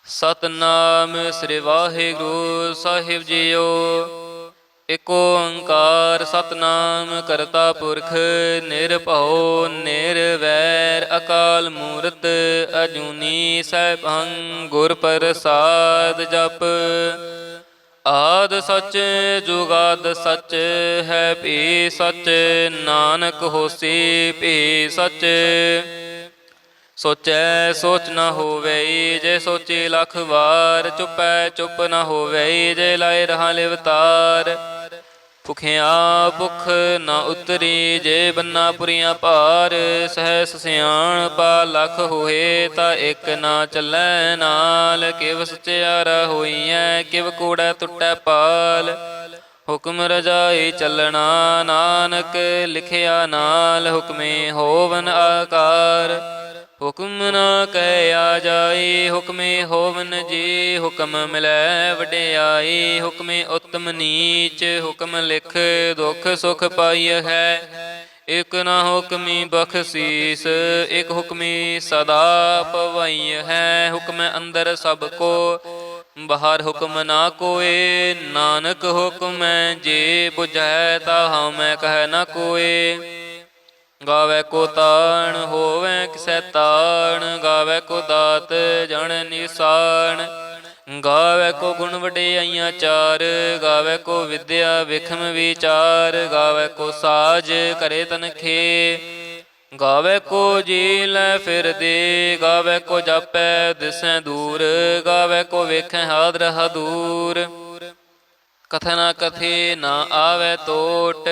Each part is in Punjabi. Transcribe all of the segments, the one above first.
ਸਤਨਾਮ ਸ੍ਰੀ ਵਾਹਿਗੁਰੂ ਸਾਹਿਬ ਜੀਓ। ਇਕ ਓੰਕਾਰ ਸਤਨਾਮ ਕਰਤਾ ਪੁਰਖ ਨਿਰਭਉ ਨਿਰਵੈਰ ਅਕਾਲ ਮੂਰਤ ਅਜੂਨੀ ਸੈਭੰ ਗੁਰ ਪ੍ਰਸਾਦ ਜਪ। ਆਦਿ ਸਚ ਜੁਗਾਦ ਸਚ ਹੈ ਭੀ ਸਚ ਨਾਨਕ ਹੋਸੀ ਭੀ ਸਚ। ਸੋਚੈ ਸੋਚ ਨ ਹੋਵਈ ਜੇ ਸੋਚੀ ਲੱਖ ਵਾਰ। ਚੁਪੈ ਚੁੱਪ ਨ ਹੋਵਈ ਜੇ ਲਾਏ ਰਹਾ ਲਿਵਤਾਰ। ਭੁਖਿਆ ਭੁਖ ਨ ਉਤਰੀ ਜੇ ਬੰਨਾ ਪੁਰੀਆਂ ਭਾਰ। ਸਹਿਸ ਸਿਆਣਪਾ ਲੱਖ ਹੋਏ ਤਾਂ ਇੱਕ ਨਾ ਚੱਲੈ ਨਾਲ। ਕਿਵ ਸਚਿਆਰਾ ਹੋਈਐ ਕਿਵ ਕੂੜੈ ਟੁੱਟੈ ਪਾਲ। ਹੁਕਮ ਰਜਾਈ ਚੱਲਣਾ ਨਾਨਕ ਲਿਖਿਆ ਨਾਲ। ਹੁਕਮੇ ਹੋਵਨ ਆਕਾਰ ਹੁਕਮ ਨਾ ਕਹਿ ਆ ਜਾਈ। ਹੁਕਮੇ ਹੋਵਨ ਜੀ ਹੁਕਮ ਮਿਲੈ ਵਡਿਆਈ। ਹੁਕਮੇ ਉਤਮ ਨੀਚ ਹੁਕਮ ਲਿਖ ਦੁਖ ਸੁਖ ਪਾਈ ਹੈ। ਇਕ ਨਾ ਹੁਕਮੀ ਬਖਸ਼ੀਸ ਇਕ ਹੁਕਮੀ ਸਦਾ ਪਵਾਈ ਹੈ। ਹੁਕਮ ਅੰਦਰ ਸਭ ਕੋ ਬਾਹਰ ਹੁਕਮ ਨਾ ਕੋਏ। ਨਾਨਕ ਹੁਕਮ ਜੇ ਬੁਝੈ ਤਾ ਹਉਮੈ ਕਹਿ ਨਾ ਕੋਏ। ਗਾਵੈ ਕੋ ਤਾਣ ਹੋਵੈ ਕਿਸੈ ਤਾਣ। ਗਾਵੈ ਕੋ ਦਾਤ ਜਣ ਨਿਸਾਨ। ਗਾਵੈ ਕੋ ਗੁਣ ਵਡਿਆਈਆਂ ਚਾਰ। ਗਾਵੈ ਕੋ ਵਿਦਿਆ ਵਿਖਮ ਵਿਚਾਰ। ਗਾਵੈ ਕੋ ਸਾਜ ਕਰੇ ਤਨਖੇ। ਗਾਵੈ ਕੋ ਜੀ ਲੈ ਫਿਰਦੇ। ਗਾਵੈ ਕੋ ਜਾਪੈ ਦਿਸੈ ਦੂਰ। ਗਾਵੈ ਕੋ ਵੇਖੈ ਹਾਦਰ ਹਦੂਰ। ਕਥਨਾ ਕਥੇ ਨਾ ਆਵੈ ਟੋਟ।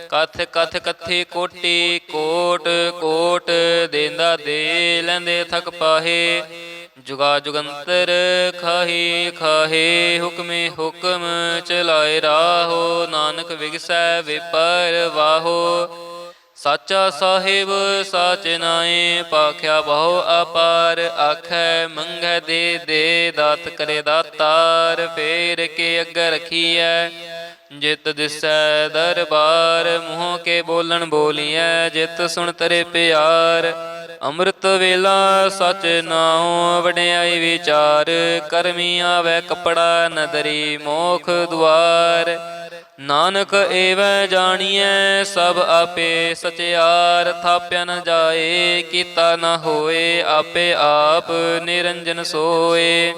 ਕਥ ਕਥ ਕਥੀ ਕੋਟੀ ਕੋਟ ਕੋਟ। ਦੇਂਦਾ ਦੇ ਲੈਂਦੇ ਥਕ ਪਾਹੇ। ਜੁਗਾ ਜੁਗੰਤਰ ਖਾਹੀ ਖਾਹੇ। ਹੁਕਮੇ ਹੁਕਮ ਚਲਾਏ ਰਾਹੋ। ਨਾਨਕ ਵਿਗਸੈ ਵਿਪਰ ਵਾਹੋ। ਸਾਚਾ ਸਾਹਿਬ ਸਾਚ ਨਾਏ ਭਾਖਿਆ ਬਹੁ ਅਪਾਰ। ਆਖੈ ਮੰਗੈ ਦੇ ਦੇ ਦਾਤ ਕਰੇ ਦਾਤਾਰ। ਫੇਰ ਕੇ ਅੱਗੇ ਰਖੀਐ ਜਿਤ ਦਿਸੈ ਦਰਬਾਰ। ਮੂੰਹ ਕੇ ਬੋਲਣ ਬੋਲੀਐ ਜਿਤ ਸੁਣ ਤਰੇ ਪਿਆਰ। ਅੰਮ੍ਰਿਤ ਵੇਲਾ ਸਚ ਨਾਉ ਵਡਿਆਈ ਵਿਚਾਰ। ਕਰਮੀ ਆਵੈ ਕੱਪੜਾ ਨਦਰੀ ਮੋਖ ਦੁਆਰ। ਨਾਨਕ ਏਵੈ ਜਾਣੀਐ ਸਭ ਆਪੇ ਸਚਿਆਰ। ਥਾਪਿਆ ਨ ਜਾਏ ਕੀਤਾ ਨ ਹੋਏ ਆਪੇ ਆਪ ਨਿਰੰਜਨ ਸੋਏ।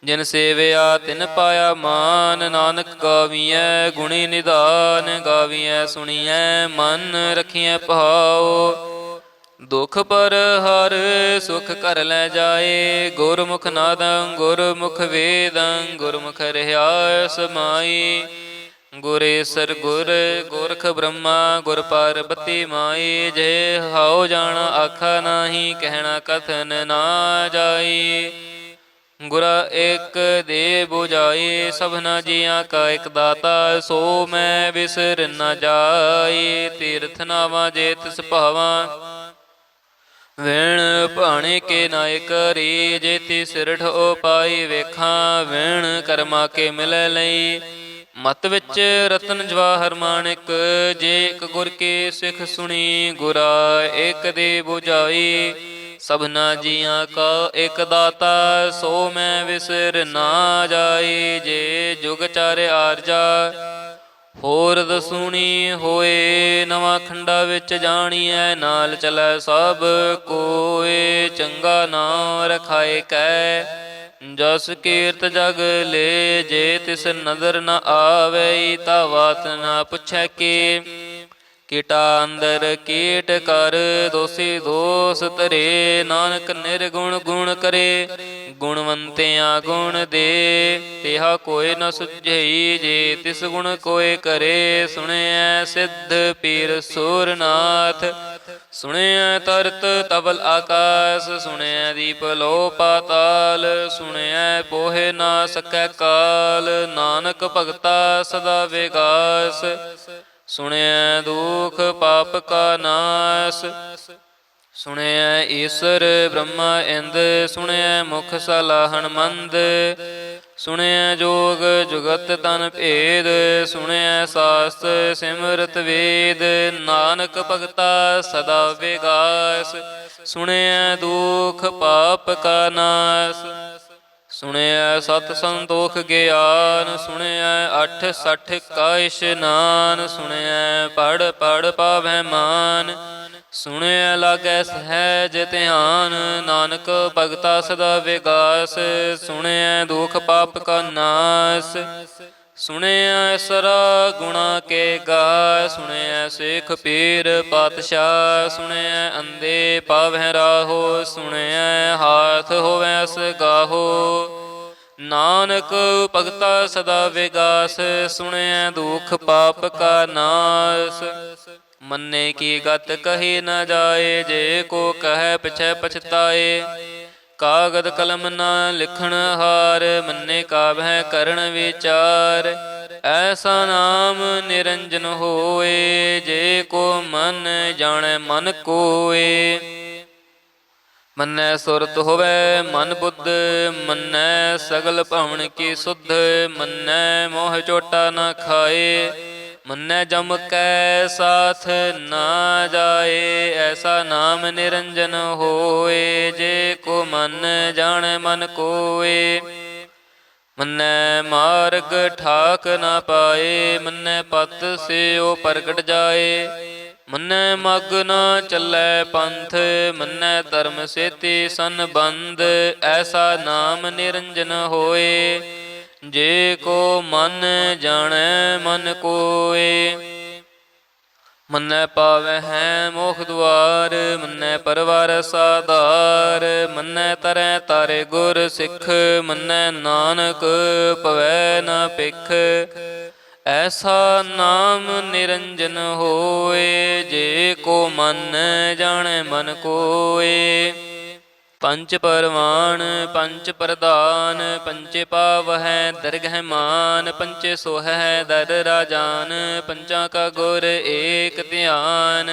ਜਿਨ ਸੇਵਿਆ ਤਿਨ ਪਾਇਆ ਮਾਨ। ਨਾਨਕ ਗਾਵੀਐ ਗੁਣੀ ਨਿਧਾਨ। ਗਾਵੀਐ ਸੁਣੀਐ ਮਨ ਰਖੀਐ ਭਾਉ। ਦੁਖ ਪਰ ਹਰ ਸੁਖ ਕਰ ਲੈ ਜਾਏ। ਗੁਰਮੁਖ ਨਾਦੰ ਗੁਰਮੁਖ ਵੇਦੰ। ਗੁਰਮੁਖ ਰਹਿਆ ਸਮਾਈ। ਗੁਰੇਸਰ ਗੁਰ ਗੋਰਖ ਬ੍ਰਹਮਾ ਗੁਰ ਪਾਰਬਤੀ ਮਾਈ। ਜੇ ਹਉ ਜਾਣ ਆਖਾ ਨਾਹੀ ਕਹਿਣਾ ਕਥਨ ਨਾ ਜਾਈ। ਗੁਰਾ ਏਕ ਦੇ ਬੁਝਾਈ ਸਭਨਾ ਜੀਆਂ ਕਾ ਇਕ ਦਾਤਾ। ਸੋ ਮੈਂ ਵਿਸਰ ਨ ਜਾਈ। ਤੀਰਥ ਨਾਵਾਂ ਜੇ ਤਿਸ ਭਾਵਾਂ ਵਿਣ ਭਾਣੇ ਕੇ ਨਾਇ ਕਰੀ। ਜੇਤੀ ਸਿਰਠ ਉਪਾਈ ਵੇਖਾਂ ਵਿਣ ਕਰਮਾ ਕੇ ਮਿਲੈ ਲਈ। ਮਤ ਵਿੱਚ ਰਤਨ ਜਵਾਹਰ ਮਾਣਿਕ ਜੇ ਇਕ ਗੁਰ ਕੀ ਸਿੱਖ ਸੁਣੀ। ਗੁਰਾ ਏਕ ਦੇ ਬੁਝਾਈ ਸਭਨਾ ਜੀਆਂ ਕਾ ਇਕ ਦਾਤਾ। ਸੋ ਮੈਂ ਵਿਸਰ ਨਾ ਜਾਈ। ਜੇ ਜੁਗ ਚਾਰੇ ਆਰਜਾ ਹੋਰ ਦਸੂਣੀ ਹੋਏ। ਨਵਾਂ ਖੰਡਾ ਵਿੱਚ ਜਾਣੀਐ ਨਾਲ ਚਲੈ ਸਭ ਕੋਏ। ਚੰਗਾ ਨਾਮ ਰਖਾਏ ਕੈ ਜਸ ਕੀਰਤ ਜਗ ਲੈ। ਜੇ ਤਿਸ ਨਦਰ ਨ ਆਵੈ ਤਾ ਬਾਤ ਨਾ ਪੁੱਛੈ ਕੀ। ਕੀਟਾ ਅੰਦਰ ਕੀਟ ਕਰ ਦੋਸੀ ਦੋਸ ਧਰੇ। ਨਾਨਕ ਨਿਰਗੁਣ ਗੁਣ ਕਰੇ ਗੁਣਵੰਤਿਆਂ ਗੁਣ ਦੇ। ਤਿਹਾ ਕੋਇ ਨ ਸੁਝਈ ਜੇ ਤਿਸ ਗੁਣ ਕੋਇ ਕਰੇ। ਸੁਣਿਐ ਸਿੱਧ ਪੀਰ ਸੁਰਨਾਥ। ਸੁਣਿਐ ਤਰਤ ਤਬਲ ਆਕਾਸ। ਸੁਣਿਐ ਦੀਪ ਲੋ ਪਾਤਾਲ। ਸੁਣਿਐ ਪੋਹਿ ਨਾ ਸਕੈ ਕਾਲ। ਨਾਨਕ ਭਗਤਾ ਸਦਾ ਵਿਗਾਸ। ਸੁਣਿਐ ਦੁਖ ਪਾਪ ਕਾ ਨਾਸ। ਸੁਣਿਐ ਈਸਰ ਬ੍ਰਹਮਾ ਇੰਦ। ਸੁਣਿਐ ਮੁਖ ਸਲਾਹਣ ਮੰਦ। ਸੁਣਿਐ ਜੋਗ ਜੁਗਤ ਤਨ ਭੇਦ। ਸੁਣਿਐ ਸਾਸਤ ਸਿਮਰਤ ਵੇਦ। ਨਾਨਕ ਭਗਤਾ ਸਦਾ ਵਿਗਾਸ। ਸੁਣਿਐ ਦੁਖ ਪਾਪ ਕਾ ਨਾਸ। ਸੁਣਿਐ ਸਤ ਸੰਤੋਖ ਗਿਆਨ, ਸੁਣਿਐ 68 ਕਾ ਇਸ਼ਨਾਨ, ਸੁਣਿਐ ਪੜ ਪੜ ਪਾਵਹਿ ਮਾਨ, ਸੁਣਿਐ ਲਾਗੈ ਸਹਿਜ ਧਿਆਨ, ਨਾਨਕ ਭਗਤਾ ਸਦਾ ਵਿਗਾਸ, ਸੁਣਿਐ ਦੁਖ ਪਾਪ ਕਾ ਨਾਸ, ਸੁਣਿਐ ਸਰਾ ਗੁਣਾ ਕੇ ਗਾ, ਸੁਣਿਐ ਸਿੱਖ ਪੀਰ ਪਾਤਸ਼ਾਹ, ਸੁਣਿਐ ਅੰਧੇ ਪਾਵਹਿ ਰਾਹੋ, ਸੁਣਿਐ ਹਾਥ ਹੋਵੈ ਅਸ ਗਾਹੋ, ਨਾਨਕ ਭਗਤਾ ਸਦਾ ਵਿਗਾਸ, ਸੁਣਿਐ ਦੁਖ ਪਾਪ ਕਾ ਨਾਸ, ਮੰਨੇ ਕੀ ਗਤ ਕਹੀ ਨ ਜਾਏ, ਜੇ ਕੋ ਕਹੈ ਪਿਛੈ ਪਛਤਾਏ, ਕਾਗਦ ਕਲਮ ਨਾ ਲਿਖਣ ਹਾਰ, ਮੰਨੇ ਕਾਬਹਿ ਕਰਨ ਵਿਚਾਰ, ਐਸਾ ਨਾਮ ਨਿਰੰਜਨ ਹੋਏ, ਜੇ ਕੋ ਮਨ ਜਾਣੈ ਮਨ ਕੋਏ, ਮੰਨੈ ਸੁਰਤ ਹੋਵੈ ਮਨ ਬੁੱਧ, ਮੰਨੈ ਸਗਲ ਭਵਨ ਕੀ ਸੁਧ, ਮੰਨੈ ਮੋਹ ਚੋਟਾ ਨ ਖਾਏ, ਮੰਨੈ ਜਮ ਕੈ ਸਾਥ ਨਾ ਜਾਏ, ਐਸਾ ਨਾਮ ਨਿਰੰਜਨ ਹੋਏ, ਜੇ ਕੋ ਮਨ ਜਾਣੈ ਮਨ ਕੋਏ, ਮੰਨੈ ਮਾਰਗ ਠਾਕ ਨਾ ਪਾਏ, ਮੰਨੈ ਪਤ ਸਿਓ ਪ੍ਰਗਟ ਜਾਏ, ਮੰਨੈ ਮਗ ਨਾ ਚੱਲੈ ਪੰਥ, ਮੰਨੈ ਧਰਮ ਸੇਤੀ ਸੰਬੰਧ, ਐਸਾ ਨਾਮ ਨਿਰੰਜਨ ਹੋਏ, ਜੇ ਕੋ ਮਨ ਜਾਣੈ ਮਨ ਕੋਏ, ਮੰਨੈ ਪਾਵਹਿ ਮੋਖ ਦੁਆਰ, ਮੰਨੈ ਪਰਵਾਰ ਸਾਧਾਰ, ਮੰਨੈ ਤਰੈ ਤਾਰੇ ਗੁਰ ਸਿੱਖ, ਮੰਨੈ ਨਾਨਕ ਪਵੈ ਨ ਭਿਖ, ਐਸਾ ਨਾਮ ਨਿਰੰਜਨ ਹੋਏ, ਜੇ ਕੋ ਮਨ ਜਾਣੈ ਮਨ ਕੋਏ, ਪੰਚ ਪਰਵਾਨ ਪੰਚ ਪ੍ਰਧਾਨ, ਪੰਚੇ ਪਾਵਹਿ ਦਰਗਹਿ ਮਾਨ, ਪੰਚੇ ਸੋਹੈ ਦਰ ਰਾਜਾਨ, ਪੰਚਾਂ ਕਾ ਗੁਰ ਏਕ ਧਿਆਨ,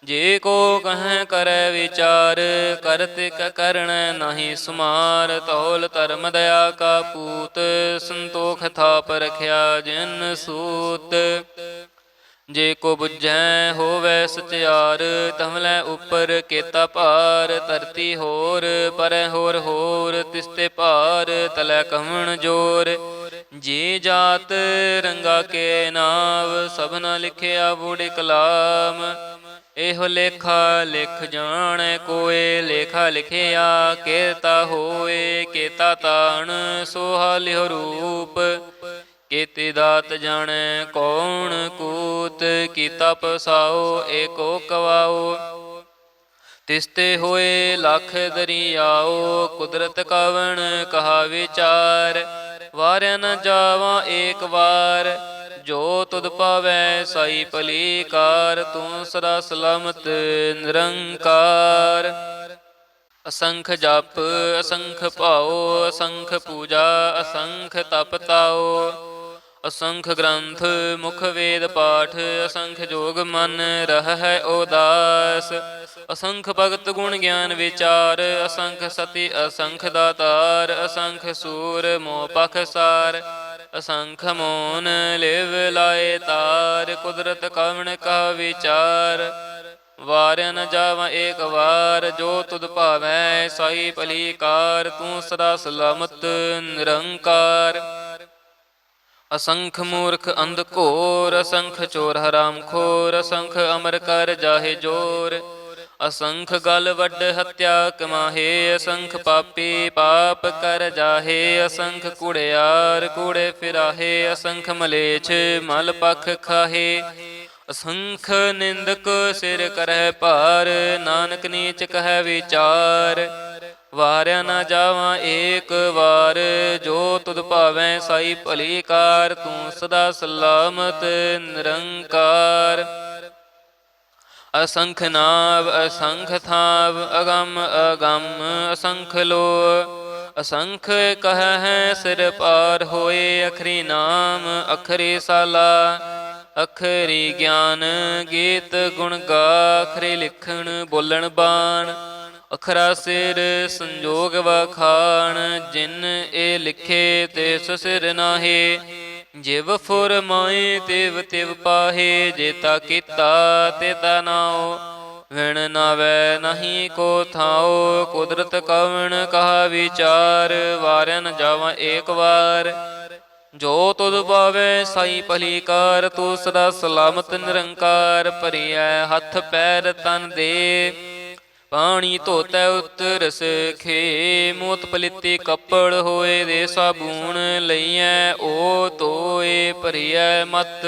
ਜੇ ਕੋ ਕਹੈ ਕਰੈ ਵਿਚਾਰ, ਕਰਤਿਕ ਕਰਣੈ ਨਾਹੀ ਸੁਮਾਰ, ਧੌਲ ਧਰਮ ਦਇਆ ਕਾ ਪੂਤ, ਸੰਤੋਖ ਥਾਪ ਰਖਿਆ ਜਿਨ ਸੂਤ, ਜੇ ਕੋ ਬੁਝੈ ਹੋਵੈ ਸਚਿਆਰ, ਤਮਲੇ ਉਪਰ ਕੇਤਾ ਭਾਰ, ਧਰਤੀ ਹੋਰ ਪਰੈ ਹੋਰ ਹੋਰ, ਤਿਸਤੇ ਭਾਰ ਤਲੈ ਕਵਣ ਜੋਰ, ਜੀ ਜਾਤ ਰੰਗਾ ਕੇ ਨਾਵ, ਸਭਨਾ ਲਿਖਿਆ ਬੂੜੀ ਕਲਾਮ, ਇਹੋ ਲੇਖਾ ਲਿਖ ਜਾਣੈ ਕੋਏ, ਲੇਖਾ ਲਿਖਿਆ ਕੇਤਾ ਹੋਏ, ਕੇਤਾ ਤਾਣ ਸੋਹਾ ਲਿਹੁ ਰੂਪ, ਕੀਤੀ ਦਾਤ ਜਾਣੈ ਕੌਣ ਕੂਤ, ਕੀਤਾ ਪਸਾਓ ਏਕੋ ਕਵਾਓ, ਤਿਸਤੇ ਹੋਏ ਲੱਖ ਦਰਿਆਓ, ਕੁਦਰਤ ਕਵਣ ਕਹਾ ਵਿਚਾਰ, ਵਾਰਿਆ ਨ ਜਾਵਾਂ ਏਕ ਵਾਰ, ਜੋ ਤੁਧ ਪਾਵੈ ਸਾਈ ਭਲੀ ਕਾਰ, ਤੂੰ ਸਦਾ ਸਲਾਮਤ ਨਿਰੰਕਾਰ, ਅਸੰਖ ਜਪ ਅਸੰਖ ਭਾਉ, ਅਸੰਖ ਪੂਜਾ ਅਸੰਖ ਤਪ ਤਾਉ, ਅਸੰਖ ਗ੍ਰੰਥ ਮੁਖ ਵੇਦ ਪਾਠ, ਅਸੰਖ ਜੋਗ ਮਨ ਰਹਿ ਉਦਾਸ, ਅਸੰਖ ਭਗਤ ਗੁਣ ਗਿਆਨ ਵਿਚਾਰ, ਅਸੰਖ ਸਤੀ ਅਸੰਖ ਦਾਤਾਰ, ਅਸੰਖ ਸੂਰ ਮੋਹ ਪਖਸਾਰ, ਅਸੰਖ ਮੋਨ ਲਿਵ ਲਾਏ ਤਾਰ, ਕੁਦਰਤ ਕਵਣ ਕਾ ਵਿਚਾਰ, ਵਾਰਿਆ ਨ ਜਾਵਾਂ ਏਕ ਵਾਰ, ਜੋ ਤੁਧ ਭਾਵੈ ਸਾਈ ਭਲੀ ਕਾਰ, ਤੂੰ ਸਦਾ ਸਲਾਮਤ ਨਿਰੰਕਾਰ, ਅਸੰਖ ਮੂਰਖ ਅੰਧ ਘੋਰ, ਅਸੰਖ ਚੋਰ ਹਰਾਮ ਖੋਰ, ਅਸੰਖ ਅਮਰ ਕਰ ਜਾਹੇ ਜੋਰ, ਅਸੰਖ ਗਲ ਵੱਡ ਹੱਤਿਆ ਕਮਾਹੇ, ਅਸੰਖ ਪਾਪੀ ਪਾਪ ਕਰ ਜਾਹੇ, ਅਸੰਖ ਕੂੜਿਆਰ ਕੂੜੇ ਫਿਰਾਹੇ, ਅਸੰਖ ਮਲੇਛ ਮਲ ਪਖ ਖਾਹੇ, ਅਸੰਖ ਨਿੰਦਕ ਸਿਰ ਕਰਹਿ ਭਾਰ, ਨਾਨਕ ਨੀਚ ਕਹਿ ਵਿਚਾਰ, ਵਾਰਿਆ ਨਾ ਜਾਵਾਂ ਏਕ ਵਾਰ, ਜੋ ਤੁਧ ਭਾਵੈ ਸਾਈ ਭਲੀ ਕਾਰ, ਤੂੰ ਸਦਾ ਸਲਾਮਤ ਨਿਰੰਕਾਰ, ਅਸੰਖ ਨਾਵ ਅਸੰਖ ਥਾਵ, ਅਗੰਮ ਅਗੰਮ ਅਸੰਖ ਲੋ, ਅਸੰਖ ਕਹਿ ਸਿਰ ਪਾਰ ਹੋਏ, ਅਖਰੀ ਨਾਮ ਅਖਰੀ ਸਾਲਾ, ਅਖਰੀ ਗਿਆਨ ਗੀਤ ਗੁਣ ਗਾ, ਅਖਰੀ ਲਿਖਣ ਬੋਲਣ ਬਾਣ, ਅਖਰਾ ਸਿਰ ਸੰਜੋਗ ਵਖਾਣ, ਜਿਨ ਇਹ ਲਿਖੇ ਤਿਸ ਸਿਰ ਨਾਹੀ, ਜਿਵ ਫੁਰਮਾਏ ਤਿਵ ਤਿਵ ਪਾਹੇ, ਜੇਤਾ ਕੀਤਾ ਤੇਤਾ ਨਾਉ, ਵਿਣ ਨਾਵੈ ਨਹੀਂ ਕੋ ਥਾਓ, ਕੁਦਰਤ ਕਵਣ ਕਹਾ ਵਿਚਾਰ, ਵਾਰਿਆ ਨ ਜਾਵਾਂ ਏਕ ਵਾਰ। ਜੋ ਤੁਧ ਪਾਵੈ ਸਾਈ ਭਲੀ ਕਾਰ, ਤੂੰ ਸਦਾ ਸਲਾਮਤ ਨਿਰੰਕਾਰ। ਭਰੀਐ ਹੱਥ ਪੈਰ ਤਨ ਦੇ, ਪਾਣੀ ਧੋਤੈ ਉਤਰ ਸਖੇ। ਮੋਤ ਪਲਿੱਤੀ ਕੱਪੜ ਹੋਏ ਦੇ, ਸਾਬੂਣ ਲਈਐ ਓ ਧੋਏ। ਭਰੀਐ ਮਤ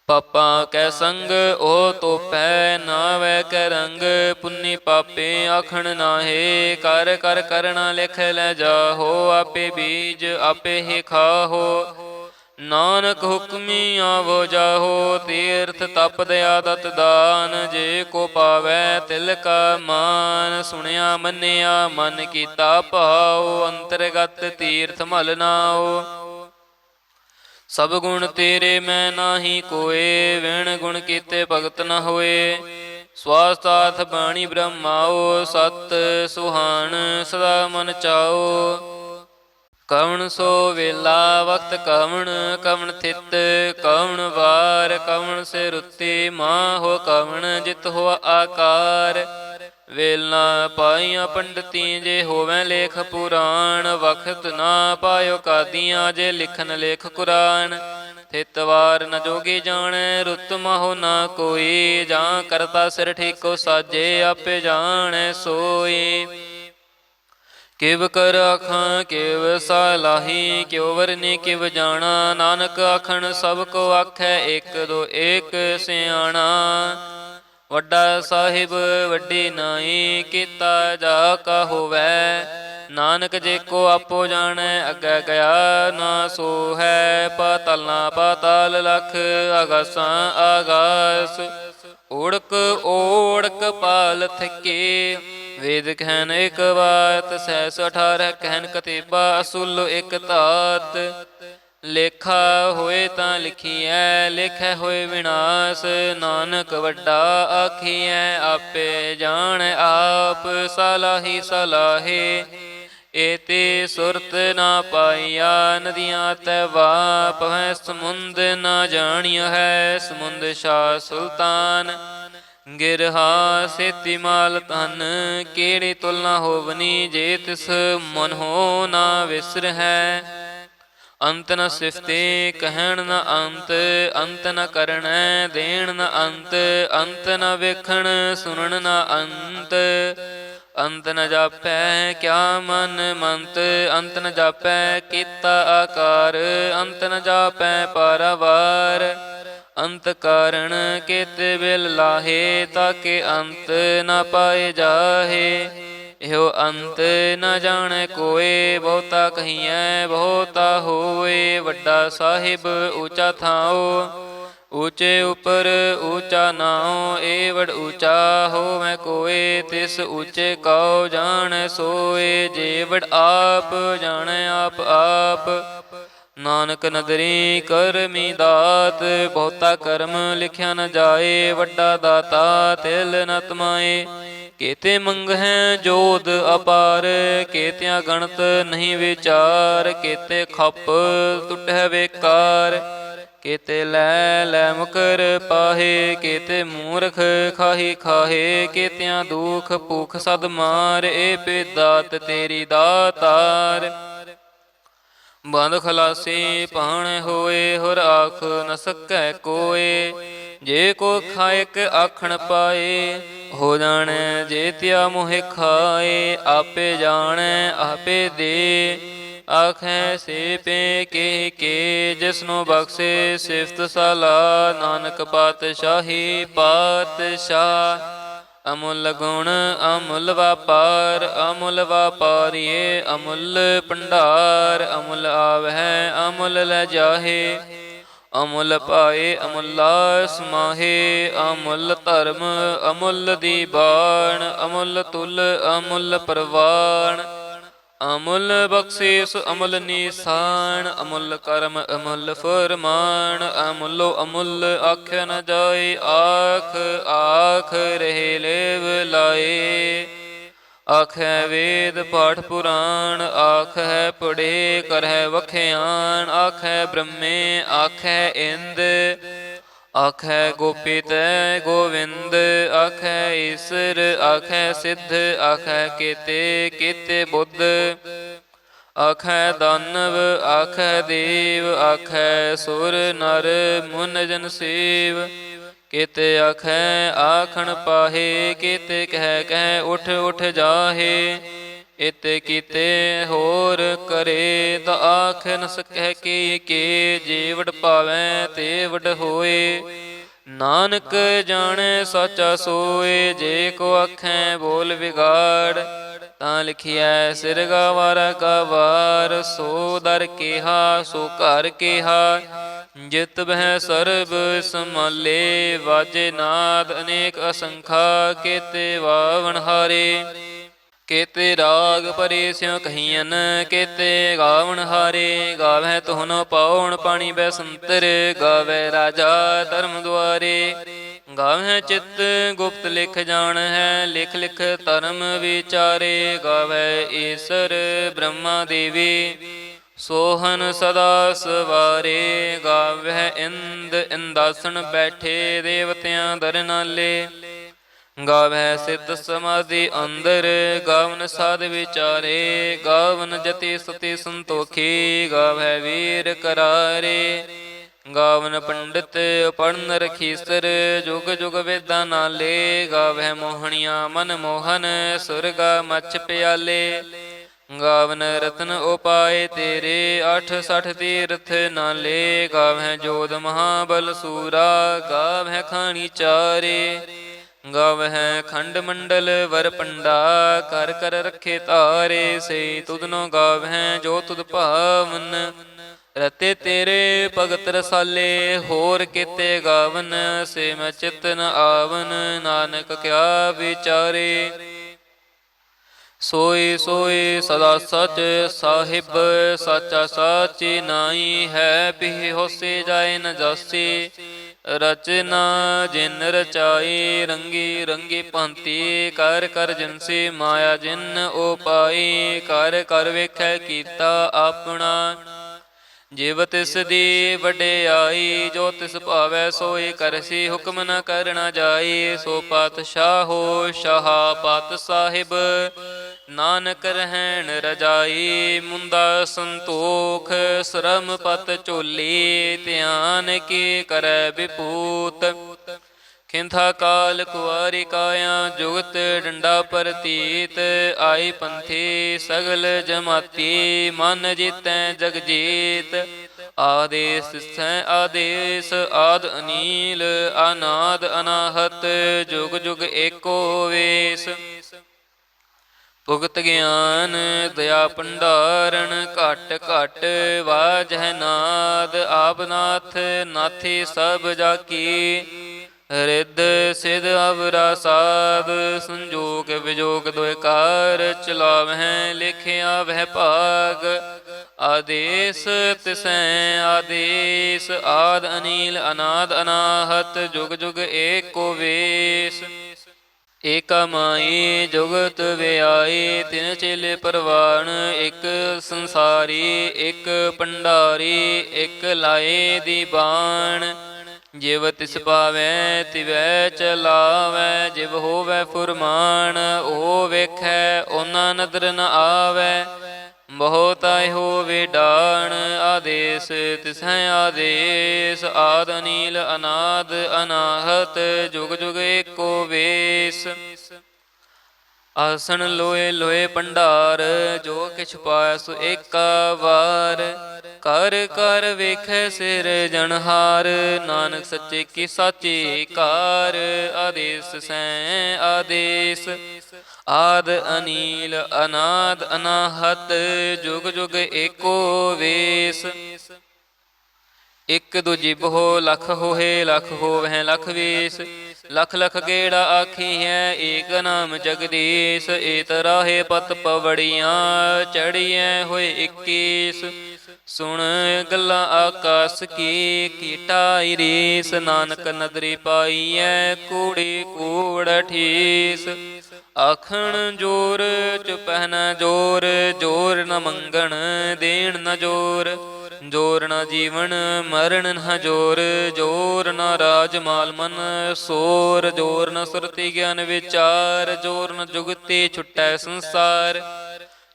ਪਾਪਾਂ ਕੈ ਸੰਗ, ਓ ਧੋਪੈ ਨਾਵੈ ਕੈ ਰੰਗ। ਪੁੰਨੀ ਪਾਪੇ ਆਖਣ ਨਾਹੇ, ਕਰ ਕਰ ਕਰਣਾ ਲਿਖ ਲੈ ਜਾਹੋ। ਆਪੇ ਬੀਜ ਆਪੇ ਹੀ ਖਾਹੋ, ਨਾਨਕ ਹੁਕਮੀ ਆਵੋ ਜਾਹੋ। ਤੀਰਥ ਤਪ ਦਇਆ ਦਤ ਦਾਨ, ਜੇ ਕੋ ਪਾਵੈ ਤਿਲ ਕਾ ਮਾਨ। ਸੁਣਿਆ ਮੰਨਿਆ ਮਨ ਕੀਤਾ ਭਾਉ, ਅੰਤਰਗਤ ਤੀਰਥ ਮਲ ਨਾਉ। ਸਭ ਗੁਣ ਤੇਰੇ ਮੈਂ ਨਾਹੀ ਕੋਏ, ਵਿਣ ਗੁਣ ਕੀਤੇ ਭਗਤ ਨ ਹੋਏ। ਸਵਾਸਤਾਥ ਬਾਣੀ ਬ੍ਰਹਮਾਓ, ਸਤ ਸੁਹਾਣ ਸਦਾ ਮਨ ਚਾਓ। ਕਵਣ ਸੋ ਵੇਲਾ ਵਕਤ ਕਵਣ, ਕਵਣ ਥਿਤ ਕਵਣ ਵਾਰ। ਕਵਣ ਸੇ ਰੁੱਤੀ ਮਾਹੋ, ਕਵਣ ਜਿਤ ਹੋਆ ਆਕਾਰ। ਵੇਲਾ ਪਾਈਆਂ ਪੰਡਤੀ, ਜੇ ਹੋਵੈ ਲੇਖ ਪੁਰਾਣ। ਵਖਤ ਨਾ ਪਾਇਓ ਕਾਦੀਆਂ, ਜੇ ਲਿਖਨ ਲੇਖ ਕੁਰਾਨ। ਥਿਤ ਵਾਰ ਨ ਜੋਗੀ ਜਾਣੈ, ਰੁੱਤ ਮਾਹੋ ਨਾ ਕੋਈ। ਜਾਂ ਕਰਤਾ ਸਿਰ ਠੀਕੋ ਸਾਜੇ, ਆਪੇ ਜਾਣੈ ਸੋਈ। ਕਿਵ ਕਰ ਆਖਾਂ ਕਿਵ ਸਲਾਹੀ, ਕਿਉ ਵਰਨੀ ਕਿਵ ਜਾਣਾ। ਨਾਨਕ ਆਖਣ ਸਭ ਕੋ ਆਖੈ, ਏਕ ਦੋ ਏਕ ਸਿਆਣਾ। ਵੱਡਾ ਸਾਹਿਬ ਵੱਡੀ ਨਾਈ, ਕੀਤਾ ਜਾ ਕਾ ਹੋਵੈ। ਨਾਨਕ ਜੇ ਕੋ ਆਪੋ ਜਾਣੈ, ਅੱਗੇ ਗਿਆ ਨਾ ਸੋ ਹੈ। ਪਾਤਲ ਨਾ ਪਾਤਾਲ ਲਖ, ਆਗਾਸਾਂ ਆਗਾਸ। ਓੜਕ ਓੜਕ ਪਾਲ ਥਕੇ, ਵੇਦ ਕਹਿਨ ਇਕ ਬਾਤ। ਸਹਿਸ 18 ਕਹਿਨ ਕਤੇਬਾ, ਅਸੁਲ ਇਕ ਧਾਤ। ਲੇਖਾ ਹੋਏ ਤਾਂ ਲਿਖੀਐ, ਲੇਖੈ ਹੋਏ ਵਿਨਾਸ਼। ਨਾਨਕ ਵੱਡਾ ਆਖੀਐ, ਆਪੇ ਜਾਣੈ ਆਪ। ਸਲਾਹੀ ਸਲਾਹੇ ਏਤੇ ਸੁਰਤ ਨਾ ਪਾਈਆ। ਨਦੀਆਂ ਤੈ ਵਾਪ ਹੈ, ਸਮੁੰਦ ਨਾ ਜਾਣਿਆ ਹੈ। ਸਮੁੰਦ ਸ਼ਾਹ ਸੁਲਤਾਨ, ਗਿਰਹਾ ਸੇਤੀ ਮਾਲ ਧਨ। ਕਿਹੜੀ ਤੁਲਨਾ ਹੋਵਨੀ, ਜੇ ਤਿਸ ਮਨ ਹੋ ਨਾ ਵਿਸਰ ਹੈ। ਅੰਤ ਨ ਸਿਫਤੇ ਕਹਿਣ ਨ ਅੰਤ, ਅੰਤ ਨ ਕਰਣੈ ਦੇਣ ਨ ਅੰਤ। ਅੰਤ ਨ ਵੇਖਣ ਸੁਣਨ ਨ ਅੰਤ, ਅੰਤ ਨ ਜਾਪੈ ਕਿਆ ਮਨ ਮੰਤ। ਅੰਤ ਨ ਜਾਪੈ ਕੀਤਾ ਆਕਾਰ, ਅੰਤ ਨ ਜਾਪੈ ਪਾਰਾਵਾਰ। ਅੰਤ ਕਾਰਣ ਕੇਤੇ ਬਿਲ ਲਾਹੇ, ਤਾਕੇ ਅੰਤ ਨ ਪਾਏ ਜਾਹੇ। ਇਹੋ ਅੰਤ ਨ ਜਾਣੈ ਕੋਏ, ਬਹੁਤਾ ਕਹੀਐ ਬਹੁਤਾ ਹੋਏ। ਵੱਡਾ ਸਾਹਿਬ ਊਚਾ ਥਾਓ, ਊਚੇ ਉਪਰ ਊਚਾ ਨਾਉ। ਏਵੜ ਊਚਾ ਹੋਵੈ ਕੋਏ, ਤਿਸ ਊਚੇ ਕਉ ਜਾਣੈ ਸੋਏ। ਜੇਵੜ ਆਪ ਜਾਣੈ ਆਪ ਆਪ, ਨਾਨਕ ਨਦਰੀ ਕਰਮੀ ਦਾਤ। ਬਹੁਤਾ ਕਰਮ ਲਿਖਿਆ ਨ ਜਾਏ, ਵੱਡਾ ਦਾਤਾ ਤਿਲ ਨ ਤਮਾਏ। ਕੇਤੇ ਮੰਗਹਿ ਜੋਧ ਅਪਾਰ, ਕੇਤਿਆਂ ਗਣਤ ਨਹੀਂ ਵਿਚਾਰ। ਕੇਤੇ ਖੱਪ ਟੁੱਟਹਿ ਬੇਕਾਰ, ਕੇਤੇ ਲੈ ਲੈ ਮੁਕਰ ਪਾਹੇ। ਕੇਤੇ ਮੂਰਖ ਖਾਹੀ ਖਾਹੇ, ਕੇਤਿਆਂ ਦੁਖ ਭੁਖ ਸਦ ਮਾਰ। ਏ ਬੇਦਾਤ ਤੇਰੀ ਦਾਤਾਰ, ਬੰਦ ਖਲਾਸੀ ਭਾਣੇ ਹੋਏ। ਹੁਰ ਆਖ ਨ ਸਕੈ ਕੋਏ, ਜੇ ਕੋ ਖਾਇਕ ਆਖਣ ਪਾਏ। ਹੋ ਜਾਣੈ ਜੇ ਤਿਆ ਮੋਹਿ ਖਾਏ, ਆਪੇ ਜਾਣੈ ਆਪੇ ਦੇ। ਆਖੈ ਸੇ ਪੇ ਕੇ ਜਿਸਨੂੰ ਬਖਸ਼ੇ ਸਿਫਤ ਸਲਾਹ। ਨਾਨਕ ਪਾਤਸ਼ਾਹੀ ਪਾਤਸ਼ਾਹ, ਅਮੁੱਲ ਗੁਣ ਅਮੁੱਲ ਵਾਪਾਰ। ਅਮੁੱਲ ਵਾਪਾਰੀਏ ਅਮੁੱਲ ਭੰਡਾਰ, ਅਮੁੱਲ ਆਵਹਿ ਅਮੁੱਲ ਲੈ ਜਾਹੇ। ਅਮੁੱਲ ਪਾਏ ਅਮੁੱਲਾ ਸਮਾਹੇ, ਅਮੁੱਲ ਧਰਮ ਅਮੁੱਲ ਦੀਬਾਨ। ਅਮੁੱਲ ਤੁਲ ਅਮੁੱਲ ਪ੍ਰਵਾਨ, ਅਮੁੱਲ ਬਖਸ਼ੀਸ ਅਮੁੱਲ ਨੀਸਾਨ। ਅਮੁੱਲ ਕਰਮ ਅਮੁੱਲ ਫਰਮਾਨ, ਅਮੁੱਲੋ ਅਮੁੱਲ ਆਖਿਆ ਨ ਜਾਏ। ਆਖ ਆਖ ਰਹੇ ਲੇਵ ਲਾਏ। ਆਖੈ ਵੇਦ ਪਾਠ ਪੁਰਾਣ, ਆਖੈ ਪੜ੍ਹੇ ਕਰਹਿ ਵਖਿਆਨ। ਆਖੈ ਬ੍ਰਹਮੇ ਆਖੈ ਇੰਦ, ਆਖੈ ਗੋਪੀ ਤੈ ਗੋਵਿੰਦ, ਆਖੈ ਈਸਰ, ਆਖੈ ਸਿੱਧ, ਆਖੈ ਕੇਤੇ ਕੇਤੇ ਬੁੱਧ, ਆਖੈ ਦਾਨਵ, ਆਖੈ ਦੇਵ, ਆਖੈ ਸੁਰ ਨਰ ਮੁਨ ਜਨ ਸੇਵ। ਕੇਤੇ ਆਖੈ ਆਖਣ ਪਾਹੇ, ਕੇਤੇ ਕਹਿ ਕਹਿ ਉਠ ਉਠ ਜਾਹੇ। ਇਤੇ ਕੀਤੇ ਹੋਰ ਕਰੇ, ਤਾ ਆਖ ਨ ਸਕੈ ਕੇ ਜੇ ਵਡ ਪਾਵੈ ਤੇ ਵਡ ਹੋਏ। ਨਾਨਕ ਜਾਣੈ ਸਾਚਾ ਸੋਏ, ਜੇ ਕੋ ਆਖੈ ਬੋਲ ਵਿਗਾੜ। ਤਾਂ ਲਿਖਿਐ ਸਿਰ ਗਾਵਾਰਾ ਕਾ ਵਾਰ, ਸੋ ਦਰ ਕੇਹਾ ਸੋ ਘਰ ਕੇਹਾ। ਜਿਤ ਬਹਿ ਸਰਬ ਸਮਾਲੇ, ਵਾਜੇ ਨਾਦ ਅਨੇਕ ਅਸੰਖਾ। ਕੇਤੇ ਵਾਵਣ ਹਾਰੇ, ਕੇਤੇ ਰਾਗ ਪਰੇ ਸਿਉ ਕਹੀਅਨ। ਕੇਤੇ ਗਾਵਣ ਹਾਰੇ, ਗਾਵਹਿ ਤੁਹਨੋ ਪਾਉਣ ਪਾਣੀ ਬੈਸੰਤਰ। ਗਾਵੈ ਰਾਜਾ ਧਰਮ ਦੁਆਰੇ, ਗਾਵਹਿ ਚਿੱਤ ਗੁਪਤ ਲਿਖ ਜਾਣਹਿ। ਲਿਖ ਲਿਖ ਧਰਮ ਵਿਚਾਰੇ, ਗਾਵੈ ਈਸਰ ਬ੍ਰਹਮਾ ਦੇਵੀ। ਸੋਹਨ ਸਦਾ ਸਵਾਰੇ, ਗਾਵਹਿ ਇੰਦ ਇੰਦਾਸਣ ਬੈਠੇ। ਦੇਵਤਿਆਂ ਦਰ ਨਾਲੇ, ਗਾਵਹਿ ਸਿੱਧ ਸਮਾਧੀ ਅੰਦਰ। ਗਾਵਨ ਸਾਧ ਵਿਚਾਰੇ, ਗਾਵਨ ਜਤੀ ਸਤੀ ਸੰਤੋਖੀ। ਗਾਵਹਿ ਵੀਰ ਕਰਾਰੇ, ਗਾਵਨ ਪੰਡਿਤ ਪੜਨ ਰਖੀਸਰ। ਜੁਗ ਜੁਗ ਵੇਦਾਂ ਨਾਲੇ, ਗਾਵਹਿ ਮੋਹਣੀਆਂ ਮਨ ਮੋਹਨ। ਸੁਰਗਾ ਮੱਛ ਪਿਆਲੇ, ਗਾਵਨ ਰਤਨ ਉਪਾਏ ਤੇਰੇ। 68 ਤੀਰਥ ਨਾਲੇ, ਗਾਵਹਿ ਜੋਧ ਮਹਾਬਲ ਸੂਰਾ। ਗਾਵਹਿ ਖਾਣੀ ਚਾਰੇ, ਗਾਵਹਿ ਖੰਡ ਮੰਡਲ ਵਰ ਪੰਡਾ। ਕਰ ਕਰ ਰੱਖੇ ਤਾਰੇ, ਸੇ ਤੁਧਨੋ ਗਾਵਹਿ ਜੋ ਤੁਧ ਭਾਵਨ। ਰਤੇ ਤੇਰੇ ਭਗਤ ਰਸਾਲੇ, ਹੋਰ ਕੀਤੇ ਗਾਵਨ। ਸੇ ਮੈਂ ਚਿਤ ਨ ਆਵਨ, ਨਾਨਕ ਕਿਆ ਵਿਚਾਰੇ। ਸੋਈ ਸੋਈ ਸਦਾ ਸਚ ਸਾਹਿਬ, ਸਾਚਾ ਸਾਚੀ ਨਾਈ ਹੈ। ਪਿਹ ਹੋਸੀ ਜਾਏ ਨ ਜਾਸੀ, ਰਚਨਾ ਜਿਨ ਰਚਾਈ। ਰੰਗੀ ਰੰਗੀ ਭਾਂਤੀ, ਕਰ ਕਰ ਜਿਨਸੀ ਮਾਇਆ ਜਿਨ ਉਪਾਈ। ਕਰ ਕਰ ਵੇਖੈ ਕੀਤਾ ਆਪਣਾ, ਜਿਵ ਤਿਸ ਦੀ ਵਡਿਆਈ। ਜੋ ਤਿਸ ਭਾਵੈ ਸੋਈ ਕਰਸੀ, ਹੁਕਮ ਨ ਕਰਨਾ ਜਾਈ। ਸੋ ਪਾਤਸ਼ਾਹੋ ਸ਼ਾਹ ਪਾਤ ਸਾਹਿਬ, ਨਾਨਕ ਰਹਿਣ ਰਜਾਈ। ਮੁੰਦਾ ਸੰਤੋਖ ਸ਼ਰਮ ਪਤ ਝੋਲੀ, ਧਿਆਨ ਕੀ ਕਰੈ ਵਿਭੂਤ। ਖਿੰਥਾ ਕਾਲ ਕੁਆਰੀ ਕਾਇਆ, ਜੁਗਤ ਡੰਡਾ ਪ੍ਰਤੀਤ। ਆਈ ਪੰਥੀ ਸਗਲ ਜਮਾਤੀ, ਮਨ ਜੀਤੈ ਜਗ ਜੀਤ। ਆਦੇਸ ਤਿਸੈ ਆਦੇਸ, ਆਦ ਅਨੀਲ ਅਨਾਦ ਅਨਾਹਤ। ਜੁਗ ਜੁਗ ਏਕੋ ਵੇਸ, ਭੁਗਤ ਗਿਆਨ ਦਇਆ ਭੰਡਾਰਨ। ਘਟ ਘਟ ਵਾਜਹਿ ਨਾਦ, ਆਪ ਨਾਥ ਨਾਥੀ ਸਭ ਜਾਕੀ। ਰਿੱਧ ਸਿਧ ਅਵਰਾ ਸਾਧ, ਸੰਜੋਗ ਵਿਜੋਗ ਦੁਇ ਕਾਰ। ਚਲਾਵਹਿ ਲਿਖਿਆ ਵਹਿ ਭਾਗ, ਆਦੇਸ ਤਿਸੈ ਆਦੇਸ। ਆਦ ਅਨੀਲ ਅਨਾਦ ਅਨਾਹਤ, ਜੁਗ ਜੁਗ ਏਕੋ ਵੇਸ। ਏਕਾ ਮਾਈ ਜੁਗਤ ਵਿਆਈ, ਤਿਨ ਚੇਲੇ ਪਰਵਾਣ। ਇੱਕ ਸੰਸਾਰੀ ਇੱਕ ਭੰਡਾਰੀ, ਇੱਕ ਲਾਏ ਦੀ ਬਾਣ। ਜਿਵ ਤਿਸ ਭਾਵੈ ਤਿਵੈ ਚਲਾਵੈ, ਜਿਵ ਹੋਵੈ ਫੁਰਮਾਨ। ਉਹ ਵੇਖੈ ਓਨਾ ਨਦਰ ਨ ਆਵੈ, ਬਹੁਤ ਆਏ ਹੋਵੇ ਡਾਣ। ਆਦੇਸ ਤਿਸੈ ਆਦੇਸ, ਆਦ ਅਨੀਲ ਅਨਾਦ ਅਨਾਹਤ। ਜੁਗ ਜੁਗ ਏਕੋ ਵੇਸ। ਆਸਣ ਲੋਏ ਲੋਏ ਭੰਡਾਰ, ਜੋ ਕਿਛ ਪਾਇਆ ਸੋ ਏਕਾ ਵਾਰ। ਕਰ ਕਰ ਵੇਖੈ ਸਿਰ ਜਨਹਾਰ, ਨਾਨਕ ਸੱਚੇ ਕੀ ਸਾਚੀ ਕਾਰ। ਆਦੇਸ ਸੈ ਆਦੇਸ, ਆਦ ਅਨੀਲ ਅਨਾਦ ਅਨਾਹਤ। ਜੁਗ ਜੁਗ ਏਕੋ ਵੇਸ। ਇਕ ਦੂਜੀ ਬਹੁ ਲਖ ਹੋਏ, ਲਖ ਹੋਵਹਿ ਲਖ ਵੀਸ। ਲਖ ਲਖ ਗੇੜਾ ਆਖੀਐ, ਏਕ ਨਾਮ ਜਗਦੀਸ਼। ਏਤ ਰਾਹੇ ਪਤ ਪਵੜੀਆਂ, ਚੜੀਐ ਹੋਏ 21। ਸੁਣ ਗੱਲਾਂ ਆਕਾਸ ਕੀ, ਕੀਟਾਈ ਰੀਸ। ਨਾਨਕ ਨਦਰੀ ਪਾਈਐ, ਕੂੜੀ ਕੂੜ ਠੀਸ। ਆਖਣ ਜੋਰ ਚੁਪਹਿ ਨ ਜੋਰ, ਜੋਰ ਨ ਮੰਗਣ ਦੇਣ ਨ ਜੋਰ। ਜੋਰ ਨਾ ਜੀਵਨ ਮਰਨ ਨਾ ਜੋਰ, ਜੋਰ ਨਾ ਰਾਜ ਮਾਲ ਮਨ ਸੋਰ, ਜੋਰ ਨਾ ਸੁਰਤੀ ਗਿਆਨ ਵਿਚਾਰ, ਜੋਰ ਨਾ ਜੁਗਤੀ ਛੁਟੈ ਸੰਸਾਰ।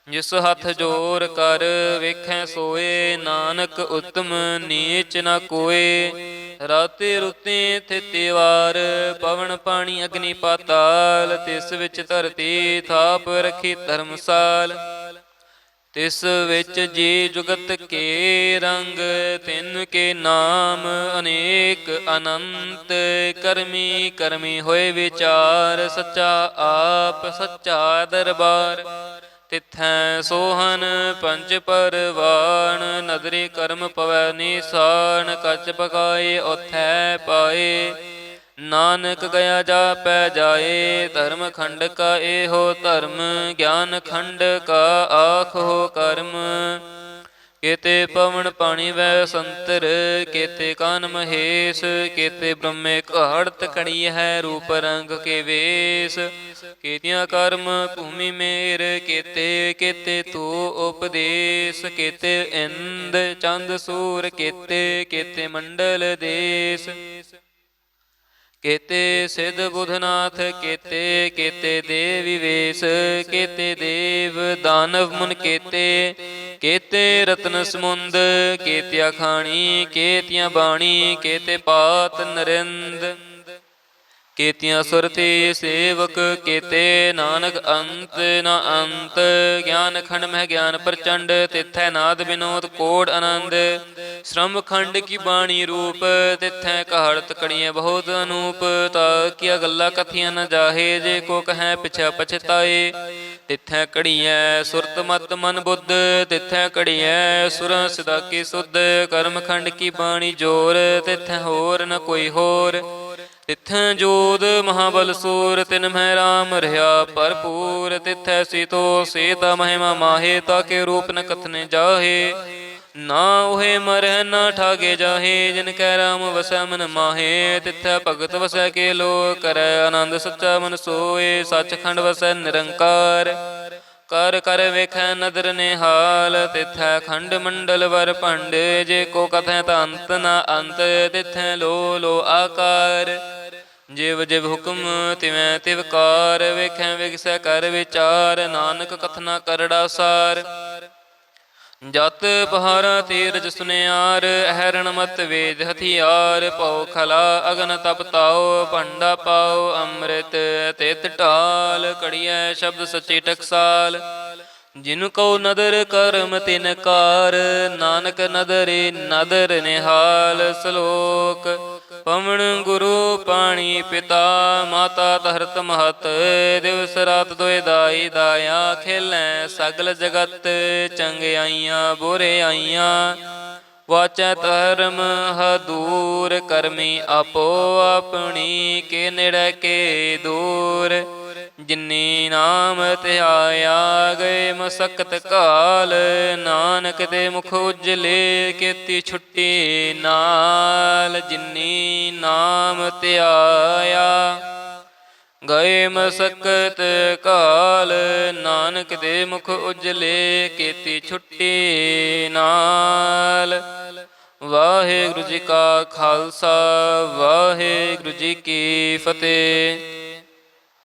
ਜਿਸ ਹੱਥ ਜੋਰ ਕਰ ਵੇਖੈ ਸੋਏ, ਨਾਨਕ ਉਤਮ ਨੀਚ ਨਾ ਕੋਏ। ਰਾਤੇ ਰੁੱਤੇ ਥਿਤੀ ਵਾਰ, ਪਵਨ ਪਾਣੀ ਅਗਨੀ ਪਾਤਾਲ, ਤਿਸ ਵਿੱਚ ਧਰਤੀ ਥਾਪ ਰਖੀ ਧਰਮਸਾਲ। ਤਿਸ ਵਿੱਚ ਜੀ ਜੁਗਤ ਕੇ ਰੰਗ, ਤਿਨ ਕੇ ਨਾਮ ਅਨੇਕ ਅਨੰਤ। ਕਰਮੀ ਕਰਮੀ ਹੋਏ ਵਿਚਾਰ, ਸੱਚਾ ਆਪ ਸੱਚਾ ਦਰਬਾਰ। ਤਿਥੈ ਸੋਹਨ ਪੰਚ ਪਰਵਾਨ, ਨਦਰੀ ਕਰਮ ਪਵੈ ਨੀਸਾਨ। ਕੱਚ ਪਕਾਏ ਓਥੈ ਪਾਏ, ਨਾਨਕ ਗਿਆ ਜਾਪੈ ਜਾਏ। ਧਰਮ ਖੰਡ ਕਾ ਇਹੋ ਧਰਮ, ਗਿਆਨ ਖੰਡ ਕਾ ਆਖੋ ਕਰਮ। ਕੇਤੇ ਪਵਨ ਪਾਣੀ ਵੈ ਸੰਤਰ, ਕੇਤੇ ਕਾਨ ਮਹੇਸ਼। ਕੇਤੇ ਬ੍ਰਹਮੇ ਘਾੜਤ ਕੜੀ ਹੈ, ਰੂਪ ਰੰਗ ਕੇ ਵੇਸ। ਕੇਤੀਆਂ ਕਰਮ ਭੂਮੀ ਮੇਰ, ਕੇਤੇ ਕੇਤੇ ਤੂ ਉਪਦੇਸ। ਕੇਤੇ ਇੰਦ ਚੰਦ ਸੂਰ, ਕੇਤੇ ਕੇਤੇ ਮੰਡਲ ਦੇਸ। ਕੇਤੇ ਸਿਧ ਬੁਧਨਾਥ, ਕੇਤੇ ਕੇਤੇ ਦੇਵੀ ਵੇਸ। ਕੇਤੇ ਦੇਵ ਦਾਨਵ ਮੁਨ, ਕੇਤੇ ਕੇਤੇ ਰਤਨ ਸਮੁੰਦ। ਕੇਤੀਆਂ ਖਾਣੀ ਕੇਤੀਆਂ ਬਾਣੀ, ਕੇਤੇ ਪਾਤ ਨਰਿੰਦ। ਕੇਤੀਆਂ ਸੁਰਤੀ ਸੇਵਕ, ਕੇਤੇ ਨਾਨਕ ਅੰਤ ਨਾ ਅੰਤ। ਗਿਆਨ ਖੰਡ ਮਹਿ ਗਿਆਨ ਪ੍ਰਚੰਡ, ਤਿਥੈ ਨਾਦ ਵਿਨੋਦ ਕੋੜ ਆਨੰਦ। ਸ਼੍ਰਮ ਖੰਡ ਕੀ ਬਾਣੀ ਰੂਪ, ਤਿਥੈ ਕਹਾੜਤ ਕੜੀਐ ਬਹੁਤ ਅਨੂਪ। ਤਾਕੀਆਂ ਗੱਲਾਂ ਕਥੀਆਂ ਨ ਜਾਹੇ, ਜੇ ਕੋ ਕਹੈ ਪਿਛੈ ਪਛਤਾਏ। ਤਿਥੈ ਕੜੀਐ ਸੁਰਤ ਮਤ ਮਨ ਬੁੱਧ, ਤਿਥੈ ਕੜੀਐ ਸੁਰਾਂ ਸਿਦਾ ਕੀ ਸੁਧ। ਕਰਮ ਖੰਡ ਕੀ ਬਾਣੀ ਜੋਰ, ਤਿਥੈ ਹੋਰ ਨ ਕੋਈ ਹੋਰ। ਤਿਥੈ ਜੋਧ ਮਹਾਬਲ ਸੂਰ, ਤਿਨ ਮਹਿ ਰਾਮ ਰਹਾ ਭਰਪੂਰ। ਤਿਥੈ ਸੀਤੋ ਸੀਤਾ ਮਹਿਮਾ ਮਾਹੇ, ਤਾਕੇ ਰੂਪ ਨ ਕਥਨੇ ਜਾਹੇ। ਨਾ ਉਹੇ ਮਰਹਿ ਨਾ ਠਾਗੇ ਜਾਹੇ, ਜਿਨ ਕੈ ਰਾਮ ਵਸੈ ਮਨ ਮਾਹੇ। ਤਿਥੈ ਭਗਤ ਵਸੈ ਕੇ ਲੋ, ਕਰੈ ਆਨੰਦ ਸੱਚਾ ਮਨ ਸੋਏ। ਸੱਚਖੰਡ ਵਸੈ ਨਿਰੰਕਾਰ, ਕਰ ਕਰ ਵੇਖੈ ਨਦਰ ਨਿਹਾਲ। ਤਿਥੈ ਖੰਡ ਮੰਡਲ ਵਰ ਭੰਡ, ਜੇ ਕੋ ਕਥੈ ਤਾ ਅੰਤ ਨਾ ਅੰਤ। ਤਿਥੈ ਲੋ ਲੋ ਆਕਾਰ, ਜਿਵ ਜਿਵ ਹੁਕਮ ਤਿਵੈ ਤਿਵ ਕਾਰ। ਵੇਖੈ ਵਿਗਸੈ ਕਰ ਵਿਚਾਰ, ਨਾਨਕ ਕਥਨਾ ਕਰੜਾ ਸਾਰ। ਜਤ ਪਹਾਰਾ ਤੀਰਜ ਸੁਨਿਆਰ, ਅਹਰਣ ਮਤ ਵੇਦ ਹਥਿਆਰ। ਭਉ ਖਲਾ ਅਗਨ ਤਪ ਤਾਉ, ਭੰਡਾ ਪਾਉ ਅੰਮ੍ਰਿਤ ਤਿਤ ਢਾਲ। ਕੜੀਐ ਸ਼ਬਦ ਸੱਚੀ ਟਕਸਾਲ, ਜਿਨ ਕਉ ਨਦਰ ਕਰਮ ਤਿਨ ਕਾਰ। ਨਾਨਕ ਨਦਰੀ ਨਦਰ ਨਿਹਾਲ। ਸਲੋਕ ਪਵਨ ਗੁਰੂ ਪਾਣੀ ਪਿਤਾ, ਮਾਤਾ ਧਰਤ ਮਹਤ। ਦਿਵਸ ਰਾਤ ਦੋਇ ਦਾਈ ਦਾਇਆ, ਖੇਲੈ ਸਗਲ ਜਗਤ। ਚੰਗਿਆਈਆਂ ਬੁਰਿਆਈਆਂ ਵਾਚੈ ਧਰਮ ਹਦੂਰ। ਕਰਮੀ ਆਪੋ ਆਪਣੀ, ਕੇ ਨੇੜੇ ਕੇ ਦੂਰ। ਜਿਨੀ ਨਾਮ ਧਿਆਇਆ, ਗਏ ਮਸਕਤ ਕਾਲ। ਨਾਨਕ ਦੇ ਮੁਖ ਉਜਲੇ, ਕੀਤੀ ਛੁੱਟੀ ਨਾਲ। ਜਿਨੀ ਨਾਮ ਧਿਆਇਆ, ਗਏ ਮਸਕਤ ਕਾਲ। ਨਾਨਕ ਦੇ ਮੁਖ ਉਜਲੇ, ਕੀਤੀ ਛੁੱਟੀ ਨਾਲ। ਵਾਹਿਗੁਰੂ ਜੀ ਕਾ ਖਾਲਸਾ, ਵਾਹਿਗੁਰੂ ਜੀ ਕੀ ਫਤਿਹ।